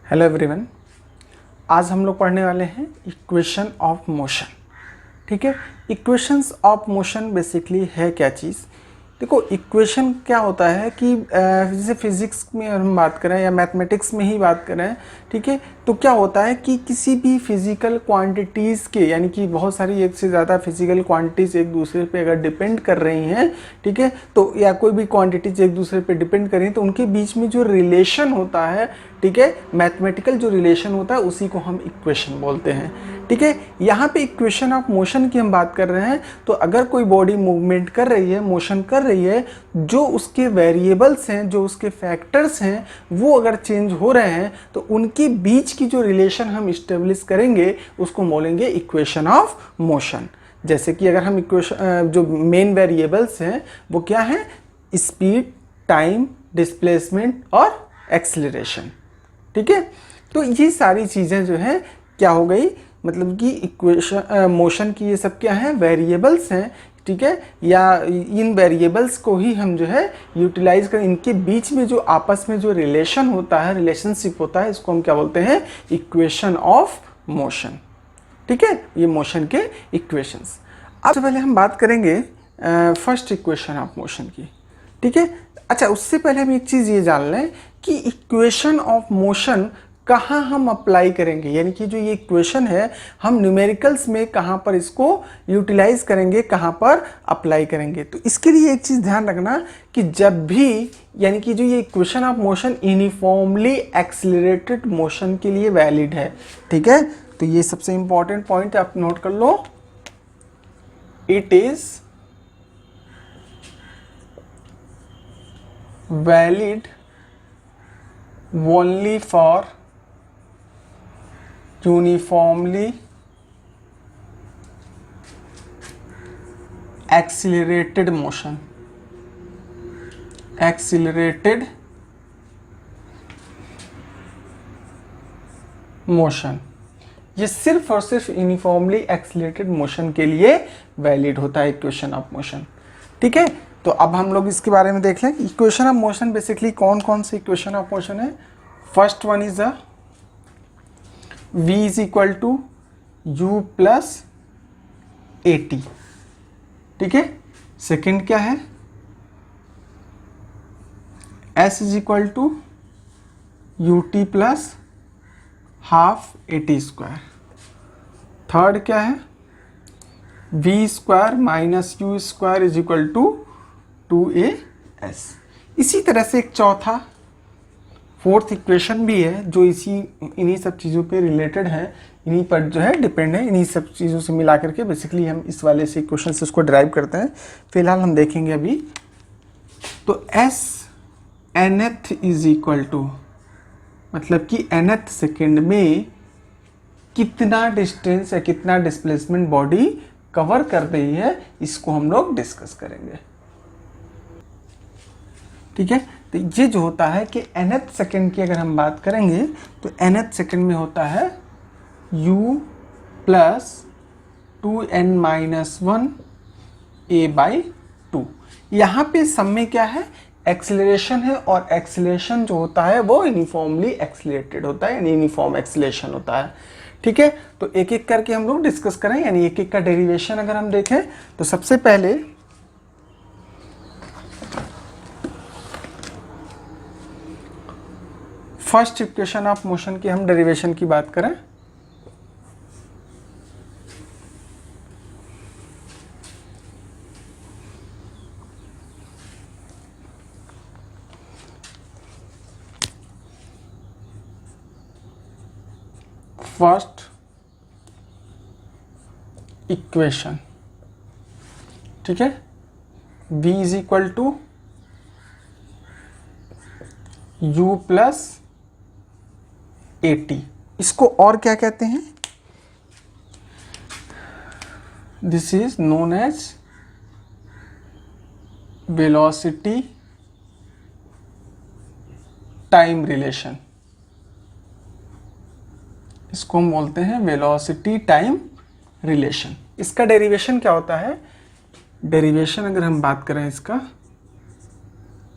Hello everyone. आज हम लोग पढ़ने वाले हैं इक्वेशन ऑफ मोशन। ठीक है, इक्वेशंस ऑफ मोशन बेसिकली है क्या चीज़। देखो, इक्वेशन क्या होता है कि जैसे फिजिक्स में हम बात करें या मैथमेटिक्स में ही बात करें, ठीक है, तो क्या होता है कि किसी भी फिजिकल क्वांटिटीज़ के, यानी कि बहुत सारी एक से ज़्यादा फिजिकल क्वांटिटीज़ एक दूसरे पे अगर डिपेंड कर रही हैं, ठीक है, तो या कोई भी क्वांटिटीज़ एक दूसरे पे डिपेंड कर रही हैं, तो उनके बीच में जो रिलेशन होता है, ठीक है, मैथमेटिकल जो रिलेशन होता है उसी को हम इक्वेशन बोलते हैं। ठीक है, यहाँ पे इक्वेशन ऑफ मोशन की हम बात कर रहे हैं। तो अगर कोई बॉडी मूवमेंट कर रही है, मोशन कर रही है, जो उसके वेरिएबल्स हैं, जो उसके फैक्टर्स हैं, वो अगर चेंज हो रहे हैं, तो उनके बीच की जो रिलेशन हम इस्टेब्लिश करेंगे उसको बोलेंगे इक्वेशन ऑफ मोशन। जैसे कि अगर हम इक्वेशन जो मेन वेरिएबल्स हैं वो क्या है, स्पीड, टाइम, डिस्प्लेसमेंट और एक्सीलरेशन। ठीक है, तो ये सारी चीज़ें जो है क्या हो गई, मतलब कि इक्वेशन मोशन की ये सब क्या है, वेरिएबल्स हैं। ठीक है, या इन वेरिएबल्स को ही हम जो है यूटिलाइज कर, इनके बीच में जो आपस में जो रिलेशन होता है, रिलेशनशिप होता है, इसको हम क्या बोलते हैं, इक्वेशन ऑफ मोशन। ठीक है, ये मोशन के इक्वेशंस। अब सबसे पहले हम बात करेंगे फर्स्ट इक्वेशन ऑफ मोशन की। ठीक है, अच्छा, उससे पहले हम एक चीज़ ये जान लें कि इक्वेशन ऑफ मोशन कहाँ हम अप्लाई करेंगे, यानी कि जो ये इक्वेशन है हम न्यूमेरिकल्स में कहाँ पर इसको यूटिलाइज करेंगे, कहाँ पर अप्लाई करेंगे। तो इसके लिए एक चीज़ ध्यान रखना कि जब भी, यानी कि जो ये equation of motion uniformly accelerated motion के लिए वैलिड है। ठीक है, तो ये सबसे इंपॉर्टेंट पॉइंट आप नोट कर लो। It is valid only for uniformly accelerated motion, accelerated motion। ये सिर्फ और सिर्फ यूनिफॉर्मली एक्सीलरेटेड मोशन के लिए वैलिड होता है इक्वेशन ऑफ मोशन। ठीक है, तो अब हम लोग इसके बारे में देख लें। इक्वेशन ऑफ मोशन बेसिकली कौन कौन से इक्वेशन ऑफ मोशन है। First one is the v is equal to u plus a t. ठीक है, सेकेंड क्या है, s is equal to u t plus half a t square. Third क्या है, v square minus u square is equal to 2as। इसी तरह से एक चौथा फोर्थ इक्वेशन भी है जो इन्हीं सब चीज़ों पे रिलेटेड है, इन्हीं पर जो है डिपेंड है, इन्हीं सब चीज़ों से मिला करके बेसिकली हम इस वाले से इक्वेशन से उसको ड्राइव करते हैं। फिलहाल हम देखेंगे अभी। तो s nth is equal to, मतलब कि nth सेकेंड में कितना डिस्टेंस या कितना डिस्प्लेसमेंट बॉडी कवर कर रही है, इसको हम लोग डिस्कस करेंगे। ठीक है, तो ये जो होता है कि nth सेकेंड की अगर हम बात करेंगे तो nth सेकेंड में होता है u plus 2n minus 1 a by 2। यहाँ पे सब में क्या है, एक्सीलरेशन है, और एक्सीलरेशन जो होता है वो यूनिफॉर्मली एक्सीलरेटेड होता है, यानी यूनिफॉर्म एक्सीलरेशन होता है। ठीक है, तो एक एक करके हम लोग डिस्कस करें, यानी एक एक का डेरिवेशन अगर हम देखें तो सबसे पहले फर्स्ट इक्वेशन ऑफ मोशन की हम डेरिवेशन की बात करें। फर्स्ट इक्वेशन, ठीक है, v is equal to u plus a t. इसको और क्या कहते हैं, this is known as velocity time relation. इसको हम बोलते हैं वेलोसिटी टाइम रिलेशन। इसका डेरिवेशन क्या होता है, डेरिवेशन अगर हम बात करें इसका,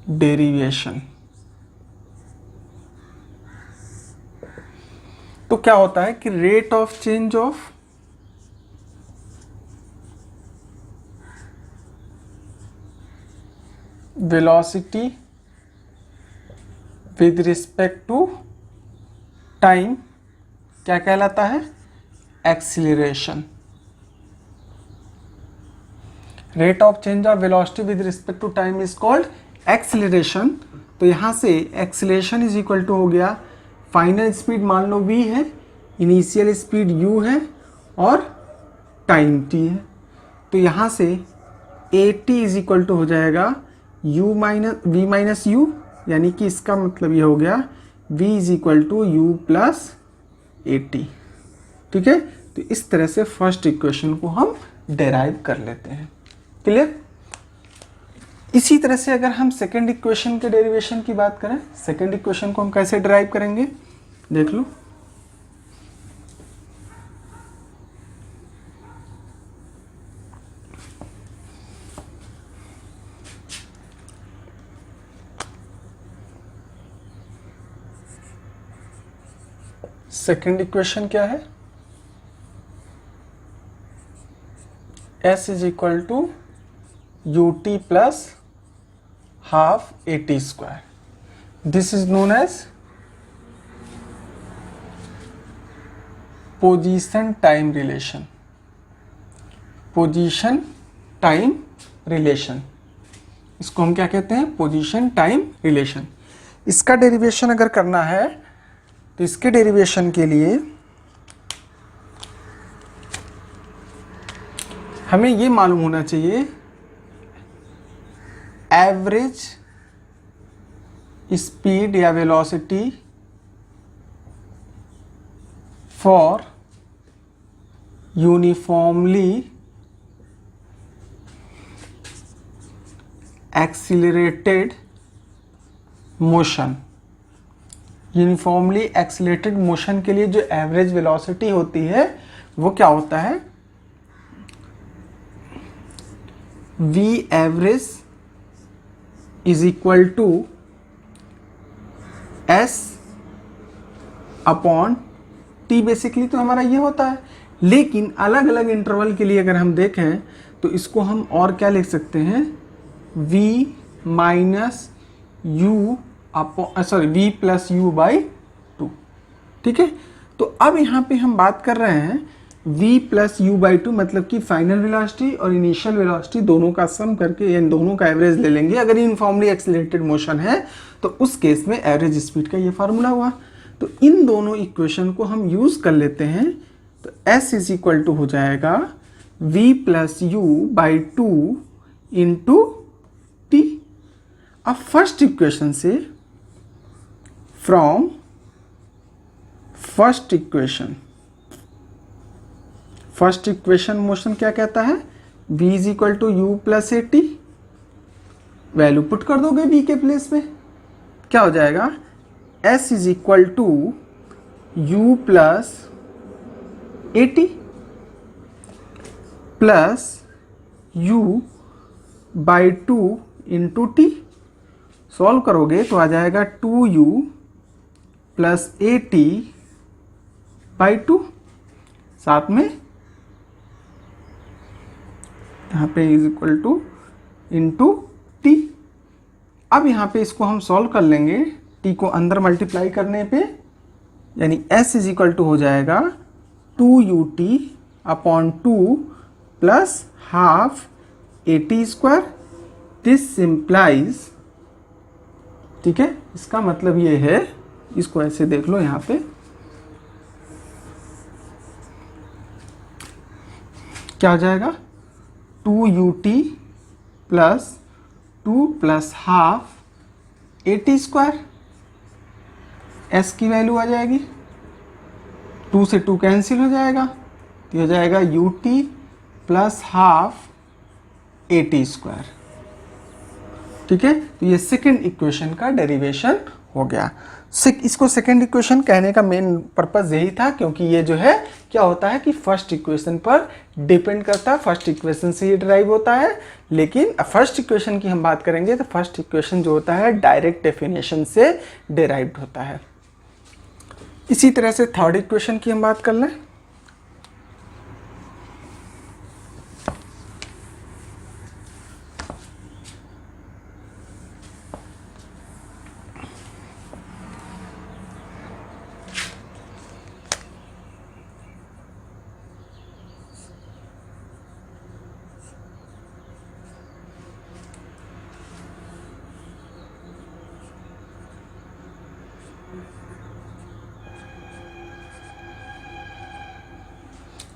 डेरिवेशन तो क्या होता है कि rate of change of velocity with respect to time क्या कहलाता है? Acceleration. Rate of change of velocity with respect to time is called acceleration. तो यहां से एक्सीलरेशन इज इक्वल टू हो गया फाइनल स्पीड मान लो v है, इनिशियल स्पीड u है और टाइम t है। तो यहां से at इज इक्वल टू हो जाएगा v माइनस u, यानी कि इसका मतलब ये हो गया v is equal to u plus at। ठीक है, तो इस तरह से फर्स्ट इक्वेशन को हम डेराइव कर लेते हैं। क्लियर? इसी तरह से अगर हम सेकेंड इक्वेशन के डेरिवेशन की बात करें, सेकेंड इक्वेशन को हम कैसे डेराइव करेंगे देख लो। सेकेंड इक्वेशन क्या है? s is equal to ut plus half at square. This is known as position time relation. Position time relation, इसको हम क्या कहते हैं? Position time relation. इसका डेरिवेशन अगर करना है तो इसके डेरिवेशन के लिए हमें ये मालूम होना चाहिए एवरेज स्पीड या velocity for uniformly accelerated motion. Uniformly accelerated motion के लिए जो एवरेज वेलोसिटी होती है वो क्या होता है? v average is equal to s upon t। Basically तो हमारा ये होता है, लेकिन अलग अलग इंटरवल के लिए अगर हम देखें तो इसको हम और क्या लिख सकते हैं? v minus u v plus u by 2। ठीक है, तो अब यहाँ पे हम बात कर रहे हैं v प्लस u बाई 2, मतलब कि फाइनल वेलोसिटी और इनिशियल वेलोसिटी दोनों का सम करके इन दोनों का एवरेज ले लेंगे। अगर यूनिफॉर्मली एक्सीलरेटेड मोशन है तो उस केस में एवरेज स्पीड का ये फार्मूला हुआ। तो इन दोनों इक्वेशन को हम यूज कर लेते हैं। तो s इज इक्वल टू हो जाएगा v plus u by 2 into t। अब फर्स्ट इक्वेशन से फ्रॉम फर्स्ट इक्वेशन मोशन क्या कहता है? v is equal to u plus a t. Value put कर दोगे v के प्लेस में, क्या हो जाएगा? s is equal to u plus a t plus u by 2 into t. Solve करोगे तो आ जाएगा 2u plus a T by 2। साथ में यहाँ पे is equal two into T. अब यहाँ पे इसको हम सॉल्व कर लेंगे, टी को अंदर मल्टीप्लाई करने पे, यानी s इज इक्वल टू हो जाएगा 2ut upon 2 plus half a t square. This simplifies, ठीक है, इसका मतलब ये है, इसको ऐसे देख लो यहाँ पे, क्या हो जाएगा? 2ut plus 2 plus half a t square. s की वैल्यू आ जाएगी, 2 से 2 कैंसिल हो जाएगा, तो हो जाएगा ut plus half a t square. ठीक है, तो ये सेकेंड इक्वेशन का डेरिवेशन हो गया। इसको सेकेंड इक्वेशन कहने का मेन पर्पस यही था, क्योंकि ये जो है क्या होता है कि फर्स्ट इक्वेशन पर डिपेंड करता है, फर्स्ट इक्वेशन से ये डिराइव होता है। लेकिन फर्स्ट इक्वेशन की हम बात करेंगे तो फर्स्ट इक्वेशन जो होता है डायरेक्ट डेफिनेशन से डिराइव्ड होता है। इसी तरह से थर्ड इक्वेशन की हम बात कर लें।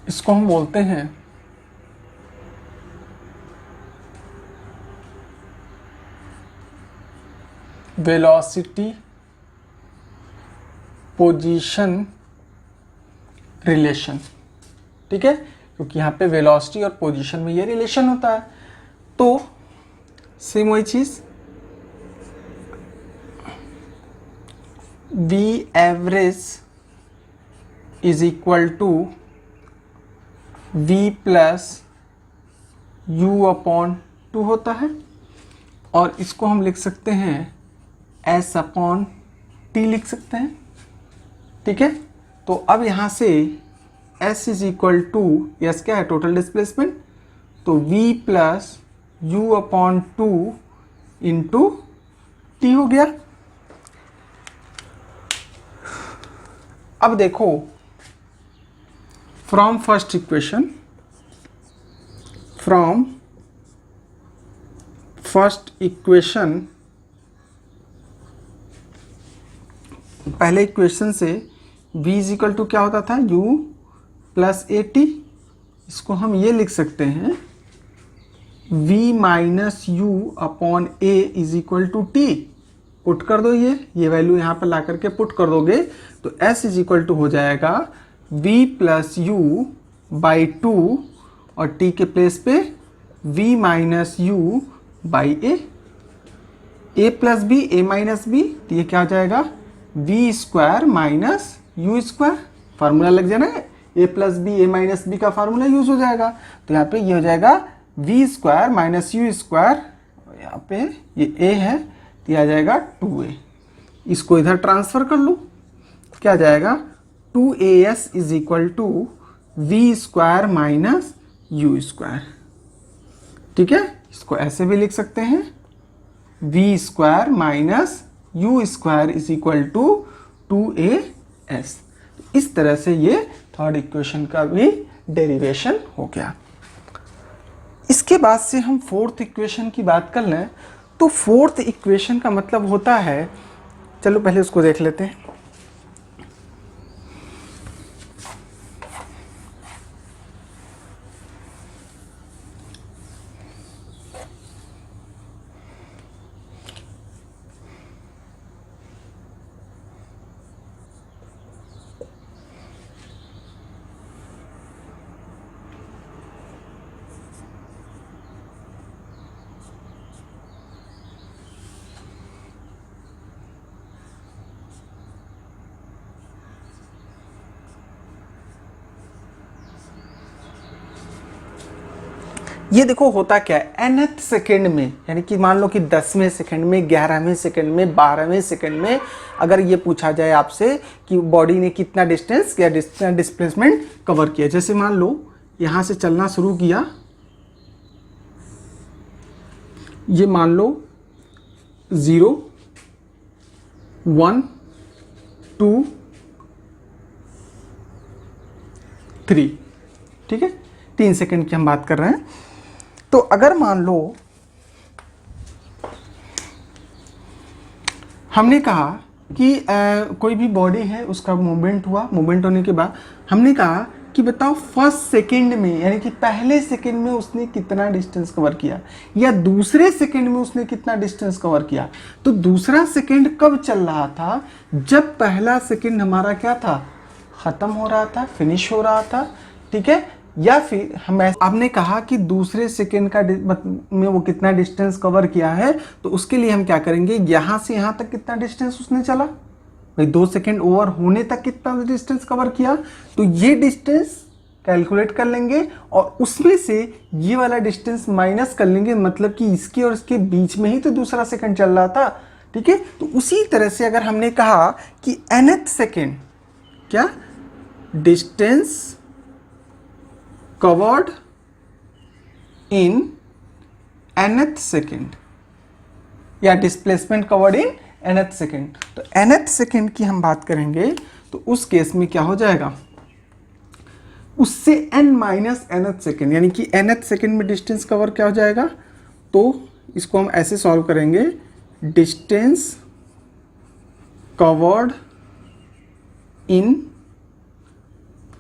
इसको हम बोलते हैं वेलोसिटी पोजीशन रिलेशन। ठीक है, क्योंकि यहाँ पे वेलोसिटी और पोजीशन में ये रिलेशन होता है। तो सेम वही चीज, v average is equal to v plus u upon 2 होता है, और इसको हम लिख सकते हैं s अपॉन t लिख सकते हैं। ठीक है, तो अब यहाँ से s is equal to, s क्या है, टोटल डिस्प्लेसमेंट, तो v plus u upon 2 into t हो गया। अब देखो, from first equation पहले इक्वेशन से v इज इक्वल टू क्या होता था, u प्लस ए टी। इसको हम ये लिख सकते हैं v minus u upon a is equal to t. Put कर दो, ये वैल्यू यहाँ पर ला करके पुट कर दोगे तो s इज इक्वल टू हो जाएगा v प्लस यू बाई 2 और t के प्लेस पे v minus u by a plus b, a minus b, तो ये क्या हो जाएगा v square minus u square. Formula लग जाना है, a plus b, a minus b का फार्मूला यूज हो जाएगा। तो यहाँ पे ये हो जाएगा v square minus u square, यहाँ पे ये a है तो ये आ जाएगा 2a। इसको इधर ट्रांसफर कर लो, क्या आ जाएगा 2as is equal to v square minus u square. ठीक है, इसको ऐसे भी लिख सकते हैं v square minus u square is equal to 2as। इस तरह से ये थर्ड इक्वेशन का भी डेरिवेशन हो गया। इसके बाद से हम फोर्थ इक्वेशन की बात कर लें तो फोर्थ इक्वेशन का मतलब होता है, चलो पहले उसको देख लेते हैं। ये देखो होता क्या है, nth सेकेंड में, यानी कि मान लो कि 10वें सेकेंड में, 11वें सेकेंड में, 12वें सेकेंड में अगर ये पूछा जाए आपसे कि बॉडी ने कितना डिस्टेंस या डिस्प्लेसमेंट कवर किया। जैसे मान लो यहाँ से चलना शुरू किया, ये मान लो 0, 1, 2, 3, ठीक है, 3 सेकेंड की हम बात कर रहे हैं। तो अगर मान लो हमने कहा कि कोई भी बॉडी है, उसका मूवमेंट हुआ, मूवमेंट होने के बाद हमने कहा कि बताओ फर्स्ट सेकेंड में, यानी कि पहले सेकेंड में उसने कितना डिस्टेंस कवर किया या दूसरे सेकेंड में उसने कितना डिस्टेंस कवर किया। तो दूसरा सेकेंड कब चल रहा था, जब पहला सेकेंड हमारा क्या था, खत्म हो रहा था, फिनिश हो रहा था। ठीक है, या फिर हम आपने कहा कि दूसरे सेकेंड का में वो कितना डिस्टेंस कवर किया है, तो उसके लिए हम क्या करेंगे, यहां से यहां तक कितना डिस्टेंस उसने चला, भाई 2 सेकेंड ओवर होने तक कितना डिस्टेंस कवर किया, तो ये डिस्टेंस कैलकुलेट कर लेंगे और उसमें से ये वाला डिस्टेंस माइनस कर लेंगे, मतलब कि इसके और इसके बीच में ही तो दूसरा सेकेंड चल रहा था। ठीक है, तो उसी तरह से अगर हमने कहा कि nth सेकेंड क्या, distance covered in nth second या displacement covered in nth second. तो nth सेकेंड की हम बात करेंगे तो उस केस में क्या हो जाएगा, उससे n माइनस nth सेकेंड, यानी कि nth सेकेंड में डिस्टेंस कवर क्या हो जाएगा, तो इसको हम ऐसे सॉल्व करेंगे, डिस्टेंस कवर्ड इन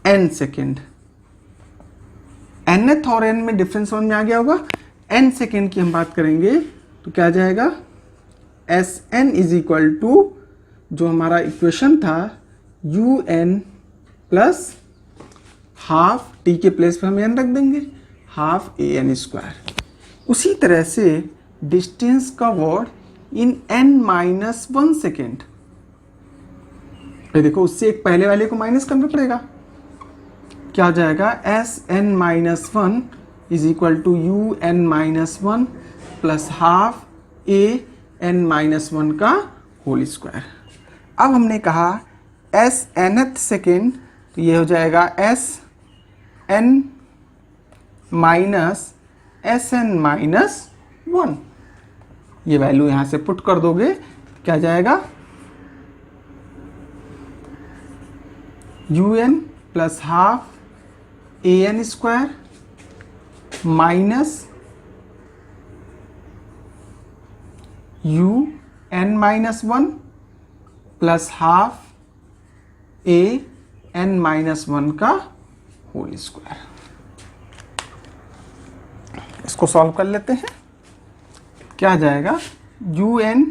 n सेकेंड। nth और n में डिफरेंस समझ में आ गया होगा। n सेकेंड की हम बात करेंगे तो क्या आ जाएगा, Sn इज इक्वल टू जो हमारा इक्वेशन था un प्लस हाफ t के प्लेस पर हम n रख देंगे, हाफ an स्क्वायर। उसी तरह से डिस्टेंस कवर्ड इन n माइनस 1 सेकेंड, देखो उससे एक पहले वाले को माइनस करना पड़ेगा, क्या आ जाएगा, Sn minus 1 is equal to un minus 1 plus half an minus 1 का होल स्क्वायर। अब हमने कहा Snth सेकेंड, तो ये हो जाएगा Sn माइनस Sn माइनस 1, ये वैल्यू यहाँ से पुट कर दोगे, क्या जाएगा, un plus half an square minus un minus 1 plus half an minus 1 का होल स्क्वायर। इसको सॉल्व कर लेते हैं, क्या आ जाएगा, un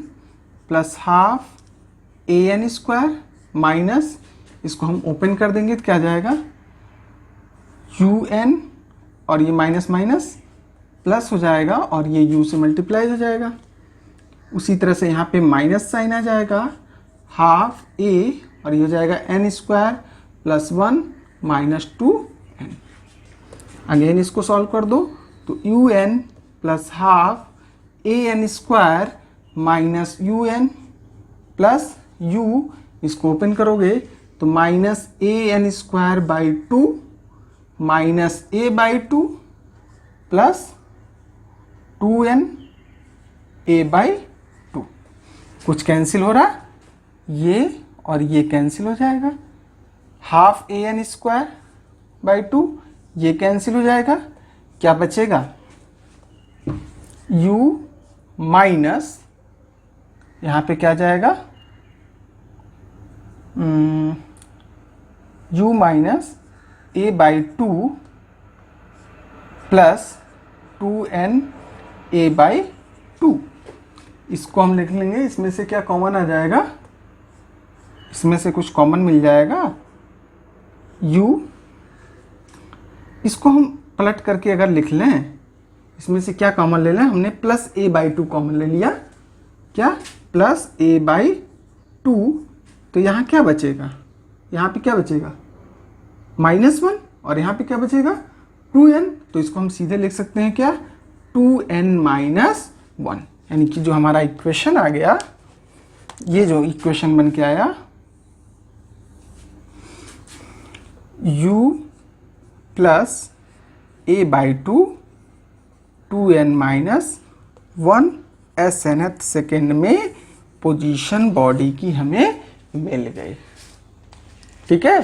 plus half an square minus, इसको हम ओपन कर देंगे तो क्या आ जाएगा, un और ये माइनस माइनस प्लस हो जाएगा और ये u से मल्टीप्लाई हो जाएगा। उसी तरह से यहाँ पे माइनस साइन आ जाएगा, हाफ a और ये हो जाएगा n square plus 1 minus 2n। Again इसको सॉल्व कर दो तो un plus half an square minus un plus u, इसको ओपन करोगे तो minus an square by 2 minus a by 2 plus 2n a by 2। कुछ कैंसिल हो रहा, ये और ये कैंसिल हो जाएगा, हाफ an स्क्वायर बाई 2 ये कैंसिल हो जाएगा, क्या बचेगा, u माइनस, यहाँ पे क्या जाएगा, u minus a by 2 plus 2n a by 2। इसको हम लिख लेंगे, इसमें से क्या कॉमन आ जाएगा, इसमें से कुछ कॉमन मिल जाएगा u, इसको हम पलट करके अगर लिख लें, इसमें से क्या कॉमन ले लें, हमने प्लस a बाई 2 कॉमन ले लिया, क्या, प्लस a बाई 2, तो यहाँ क्या बचेगा, यहाँ पे क्या बचेगा, माइनस 1 और यहाँ पे क्या बचेगा, 2n। तो इसको हम सीधे लिख सकते हैं क्या, 2n माइनस 1, यानी कि जो हमारा इक्वेशन आ गया, ये जो इक्वेशन बन के आया, u plus a by 2 2n minus 1 Snth second में पोजीशन बॉडी की हमें मिल गई। ठीक है,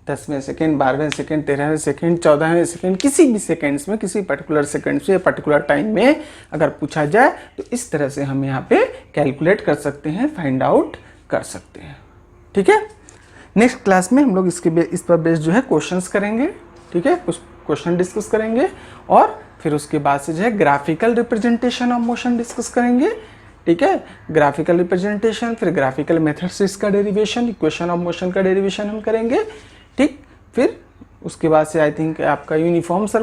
10वें सेकेंड, 12वें सेकेंड, 13वें सेकेंड, 14वें सेकेंड, किसी भी सेकेंड्स में, किसी पर्टिकुलर सेकेंड से पर्टिकुलर टाइम में अगर पूछा जाए तो इस तरह से हम यहाँ पे कैलकुलेट कर सकते हैं, फाइंड आउट कर सकते हैं। ठीक है, नेक्स्ट क्लास में हम लोग इस पर बेस्ड जो है क्वेश्चंस करेंगे। ठीक है, कुछ क्वेश्चन डिस्कस करेंगे और फिर उसके बाद से जो है graphical representation of motion discuss करेंगे। ठीक है, ग्राफिकल रिप्रेजेंटेशन, फिर ग्राफिकल मेथड से इसका डेरिवेशन, इक्वेशन ऑफ मोशन का डेरिवेशन हम करेंगे। ठीक, फिर उसके बाद से आई थिंक आपका यूनिफॉर्म सर्कल